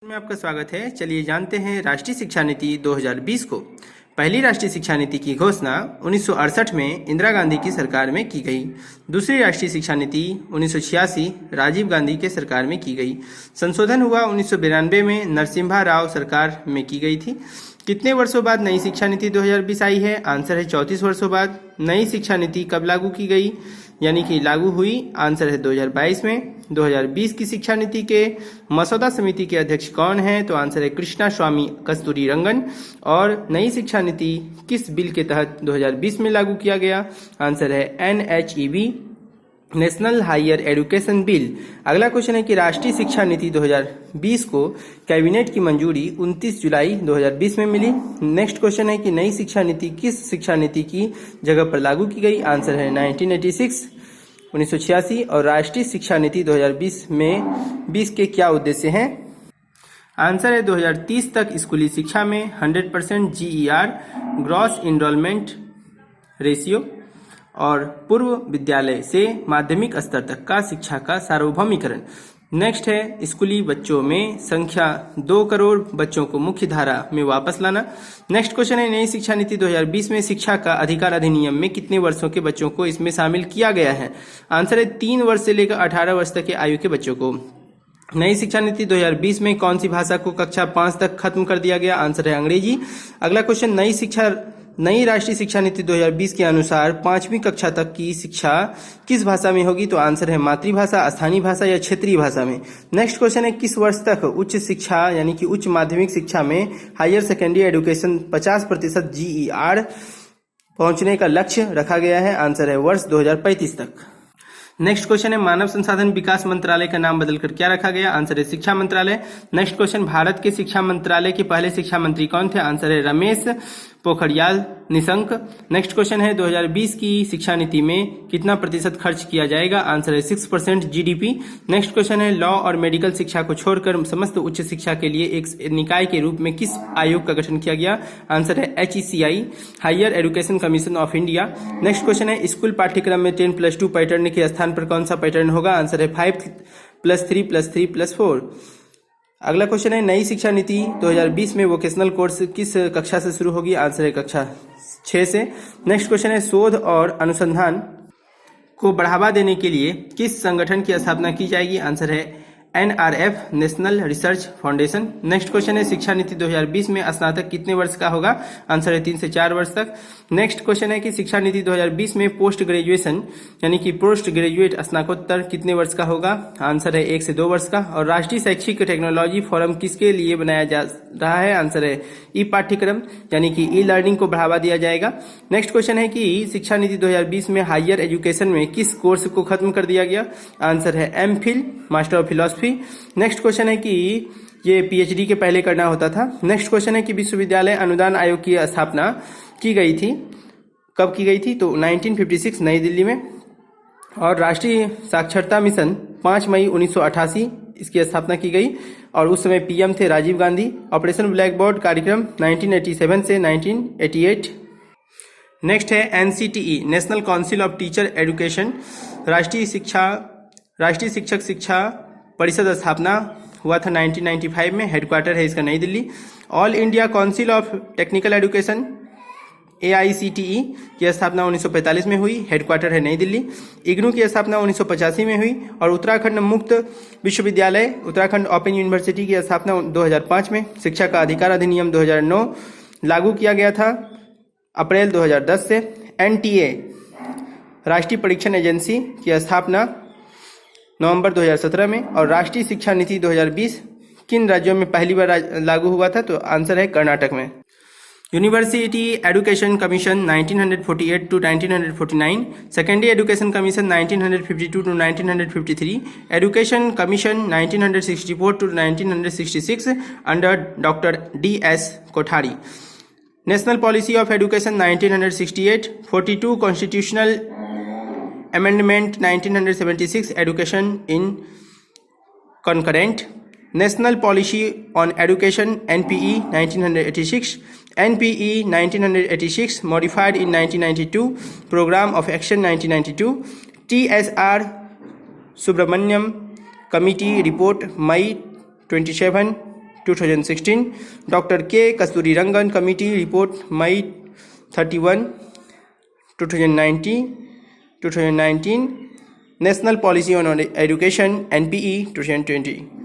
में आपका स्वागत है। चलिए जानते हैं राष्ट्रीय शिक्षा नीति 2020 को। पहली राष्ट्रीय शिक्षा नीति की घोषणा 1968 में इंदिरा गांधी की सरकार में की गई। दूसरी राष्ट्रीय शिक्षा नीति 1986 राजीव गांधी के सरकार में की गई। संशोधन हुआ 1992 में नरसिम्हा राव सरकार में की गई थी। कितने वर्षों बाद नई शिक्षा नीति 2020 आई है? आंसर है 34 वर्षों बाद। नई शिक्षा नीति कब लागू की गई यानी कि लागू हुई? आंसर है 2022 में। 2020 की शिक्षा नीति के मसौदा समिति के अध्यक्ष कौन है? तो आंसर है कृष्णा स्वामी कस्तूरी रंगन। और नई शिक्षा नीति किस बिल के तहत 2020 में लागू किया गया? आंसर है NHEB, national higher education bill. अगला क्वेश्चन है कि राष्ट्रीय शिक्षा नीति 2020 को कैबिनेट की मंजूरी 29 जुलाई 2020 में मिली। नेक्स्ट क्वेश्चन है कि नई शिक्षा नीति किस शिक्षा नीति की जगह पर लागू की गई? आंसर है 1986 और राष्ट्रीय शिक्षा नीति 2020 में 20 के क्या उद्देश्य हैं? आंसर है 2030 तक स्कूली शिक्षा में 100% GER ग्रॉस इनरोलमेंट रेशियो और पूर्व विद्यालय से माध्यमिक स्तर तक का शिक्षा का सार्वभौमिकरण। नेक्स्ट है स्कूली बच्चों में संख्या 2 करोड़ बच्चों को मुख्य धारा में वापस लाना। नेक्स्ट क्वेश्चन है नई शिक्षा नीति 2020 में शिक्षा का अधिकार अधिनियम में कितने वर्षों के बच्चों को इसमें शामिल किया गया है? आंसर है 3 वर्ष से लेकर 18 वर्ष तक के आयु के बच्चों को। नई शिक्षा नीति 2020 में कौन सी भाषा को कक्षा 5 तक खत्म कर दिया गया? आंसर है अंग्रेजी। अगला क्वेश्चन नई राष्ट्रीय शिक्षा नीति 2020 के अनुसार 5वीं कक्षा तक की शिक्षा किस भाषा में होगी? तो आंसर है मातृभाषा, स्थानीय भाषा या क्षेत्रीय भाषा में। नेक्स्ट क्वेश्चन है किस वर्ष तक उच्च शिक्षा यानी कि उच्च माध्यमिक शिक्षा में हायर सेकेंडरी एजुकेशन 50% GER पहुंचने का लक्ष्य रखा गया है? आंसर है वर्ष 2035 तक। नेक्स्ट क्वेश्चन है मानव संसाधन विकास मंत्रालय का नाम बदलकर क्या रखा गया? आंसर है शिक्षा मंत्रालय। नेक्स्ट क्वेश्चन भारत के शिक्षा मंत्रालय के पहले शिक्षा मंत्री कौन थे? आंसर है रमेश पोखरियाल निशंक। नेक्स्ट क्वेश्चन है 2020 की शिक्षा नीति में कितना प्रतिशत खर्च किया जाएगा? आंसर है 6% GDP। नेक्स्ट क्वेश्चन है लॉ और मेडिकल शिक्षा को छोड़कर समस्त उच्च शिक्षा के लिए एक निकाय के रूप में किस आयोग का गठन किया गया? आंसर है HECI, higher education commission of India. Next question है स्कूल पाठ्यक्रम में 10+2 पैटर्न के स्थान पर कौन सा पैटर्न होगा? आंसर है 5+3+3+4। अगला क्वेश्चन है नई शिक्षा नीति 2020 में वोकेशनल कोर्स किस कक्षा से शुरू होगी? आंसर है कक्षा 6 से। नेक्स्ट क्वेश्चन है शोध और अनुसंधान को बढ़ावा देने के लिए किस संगठन की स्थापना की जाएगी? आंसर है NRF, national research foundation. Next question है शिक्षा नीति 2020 में स्नातक कितने वर्ष का होगा? आंसर है 3 से 4 वर्ष तक। नेक्स्ट क्वेश्चन है कि शिक्षा नीति 2020 में पोस्ट ग्रेजुएशन यानी कि पोस्ट ग्रेजुएट स्नातकोत्तर कितने वर्ष का होगा? आंसर है 1 से 2 वर्ष का। और राष्ट्रीय शैक्षिक टेक्नोलॉजी फोरम किसके लिए बनाया जा रहा है? आंसर है पाठ्यक्रम यानी कि लर्निंग को बढ़ावा दिया जाएगा। नेक्स्ट क्वेश्चन है कि शिक्षा नीति 2020 में हायर एजुकेशन में किस कोर्स को खत्म कर दिया गया? आंसर है MPhil, master of philosophy. Next question है कि ये PhD के पहले करना होता था। नेक्स्ट क्वेश्चन है कि विश्वविद्यालय अनुदान आयोग की स्थापना की गई थी, कब की गई थी? तो 1956 नई दिल्ली में। और राष्ट्रीय साक्षरता मिशन 5 मई 1988 इसकी स्थापना की गई और उस समय PM थे Rajiv Gandhi. Operation black board कार्यक्रम 1987 से 1988। नेक्स्ट है NCTE, national council of teacher education. राष्ट्रीय शिक्षक शिक्षा परिषद स्थापना हुआ था 1995 में। हेडक्वार्टर है इसका नई Delhi. All India council of technical education AICTE की स्थापना 1945 में हुई। हेडक्वार्टर है नई दिल्ली। IGNOU की स्थापना 1985 में हुई। और उत्तराखंड मुक्त विश्वविद्यालय, उत्तराखंड ओपन यूनिवर्सिटी की स्थापना 2005 में। शिक्षा का अधिकार अधिनियम 2009 लागू किया गया था अप्रैल 2010 से। NTA राष्ट्रीय परीक्षण एजेंसी की स्थापना नवंबर 2017 में। और राष्ट्रीय शिक्षा नीति 2020 किन राज्यों में पहली बार लागू हुआ था? तो आंसर है कर्नाटक में। University education commission 1948 to 1949, secondary education commission 1952 to 1953, education commission 1964 to 1966 under doctor DS Kothari. National policy of education 1968, 42 constitutional Amendment 1976, Education in Concurrent, National Policy on Education NPE 1986, NPE 1986 modified in 1992, Program of Action 1992, TSR Subramaniam Committee Report May 27 2016, Dr. K. Kasturirangan Committee Report May 31, 2019, National Policy on Education NPE 2020.